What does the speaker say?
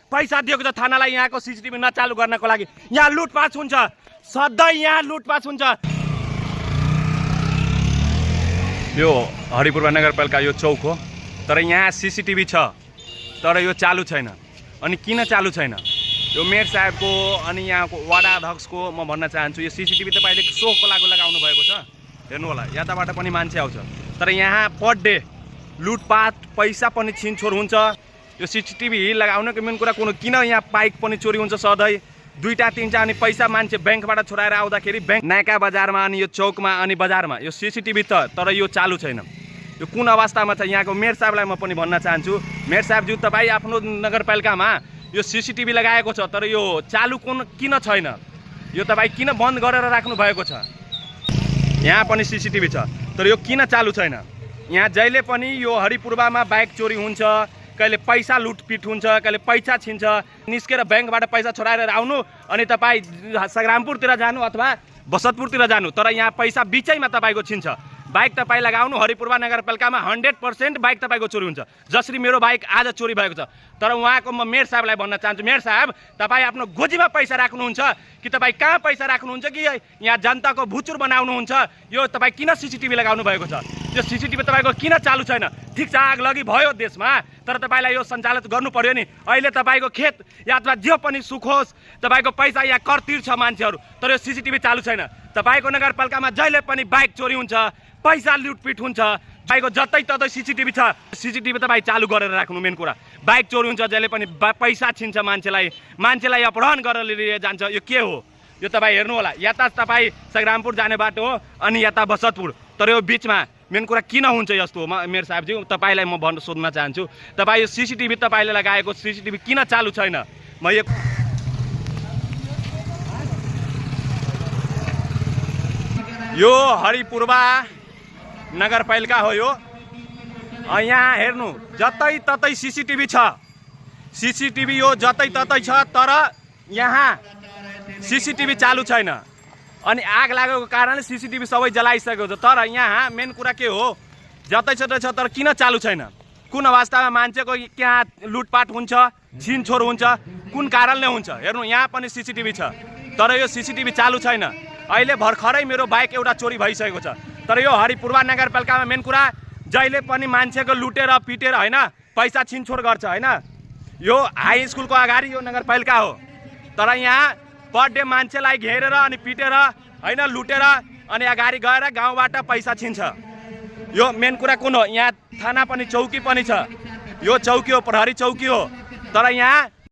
पैसा दिएको छ थानालाई यहाँको सीसीटीभी नचालु गर्नको लागि। यहाँ लुटपाट हुन्छ, सधैँ यहाँ लुटपाट हुन्छ। यो हरिपुरवा नगरपालिका यो चौक हो, तर यहाँ सीसीटीभी छ तर यो चालु छैन। अनि किन चालु छैन? यो मेयर साहबको अनि यहाँको वडा अध्यक्षको म भन्न चाहन्छु, यो सीसीटीभी तपाईँले सोको लागि लगाउनु भएको छ। हेर्नु होला, यताबाट पनि मान्छे आउँछ, तर यहाँ पर डे लुटपाट, पैसा पनि छिनछोर हुन्छ। यो सीसीटीभी लगाउनको मेन कुरा किन यहाँ बाइक पनि चोरी हुन्छ सधैँ, 2टा 3टा, अनि पैसा मान्छे ब्याङ्कबाट छोडाएर आउँदाखेरि ब्याङ्क नाका बजारमा अनि यो चौकमा अनि बजारमा यो सीसीटीभी छ तर यो चालु छैन। यो कुन अवस्थामा छ? यहाँको मेयर साहबलाई म पनि भन्न चाहन्छु, मेयर साहबज्यू तपाईँ आफ्नो नगरपालिकामा यो सीसीटीभी लगाएको छ तर यो चालु किन छैन? यो तपाईँ किन बन्द गरेर राख्नु भएको छ? यहाँ पनि सीसीटीभी छ तर यो किन चालु छैन? यहाँ जहिले पनि यो हरिपुरवामा बाइक चोरी हुन्छ, कहिले पैसा लुटपिट हुन्छ, कहिले पैसा छिन्छ। निस्केर ब्याङ्कबाट पैसा छोडाएर आउनु अनि तपाईँ सग्रामपुरतिर जानु अथवा बसतपुरतिर जानु, तर यहाँ पैसा बिचैमा तपाईँको छिन्छ। बाइक तपाईँ लगाउनु, हरिपुरवा नगरपालिकामा 100% बाइक तपाईँको चोरी हुन्छ। जसरी मेरो बाइक आज चोरी भएको छ, तर उहाँको म मेयर साहबलाई भन्न चाहन्छु, मेयर साहब तपाईँ आफ्नो गोजीमा पैसा राख्नुहुन्छ कि तपाईँ कहाँ पैसा राख्नुहुन्छ कि यहाँ जनताको भुचुर बनाउनुहुन्छ? यो तपाईँ किन सीसीटीभी लगाउनु भएको छ? यो सीसीटीभी तपाईँको किन चालु छैन? ठिक छ, आग लगी भयो देशमा, तर तपाईँलाई यो सञ्चालन गर्नु पर्यो नि। अहिले तपाईँको खेत या अथवा जो पनि सुखोस्, तपाईँको पैसा या कर तिर्छ मान्छेहरू, तर यो सीसीटीभी चालु छैन। तपाईँको नगरपालिकामा जहिले पनि बाइक चोरी हुन्छ, पैसा लुटपिट हुन्छ, तपाईँको जतै ततै सीसीटीभी छ। सीसीटीभी तपाईँ चालु गरेर राख्नु। मेन कुरा बाइक चोरी हुन्छ, जहिले पनि पैसा छिन्छ मान्छेलाई अपहरण गरेर लिएर जान्छ। यो के हो? यो तपाईँ हेर्नु होला, यता तपाईँ सग्रामपुर जाने बाटो हो अनि यता बसतपुर, तर यो बिचमा मेन कुरा किन हुन्छ यस्तो? मेयर साहबज्यू तपाईँलाई म सोध्न चाहन्छु, तपाईँ यो सीसीटीभी तपाईँले लगाएको सीसीटीभी किन चालु छैन? यो हरिपुरवा नगरपालिका हो यो। यहाँ हेर्नु, जतै ततै सीसीटीभी छ, सीसीटीभी यो जतै ततै छ, तर यहाँ सीसीटीभी चालु छैन। अनि आग लागेको कारणले सीसीटीभी सबै जलाइसकेको छ, तर यहाँ मेन कुरा के हो? जतै ततै छ तर किन चालु छैन? कुन अवस्थामा मान्छेको यहाँ लुटपाट हुन्छ, छिनछोर हुन्छ, कुन कारणले हुन्छ? हेर्नु, यहाँ पनि सीसीटीभी छ तर यो सीसीटीभी चालु छैन। अहिले भर्खरै मेरो बाइक एउटा चोरी भइसकेको छ, तर यो हरिपुरवा नगरपालिकामा मेन कुरा जहिले पनि मान्छेको लुटेर पिटेर होइन, पैसा छिनछोर गर्छ होइन। यो हाई स्कुलको अगाडि यो नगरपालिका हो, तर यहाँ पर डे मान्छेलाई घेरेर अनि पिटेर होइन, लुटेर अनि अगाडि गएर गाउँबाट पैसा छिन्छ। यो मेन कुरा कुन हो? यहाँ थाना पनि चौकी पनि छ, यो चौकी हो, प्रहरी चौकी हो, तर यहाँ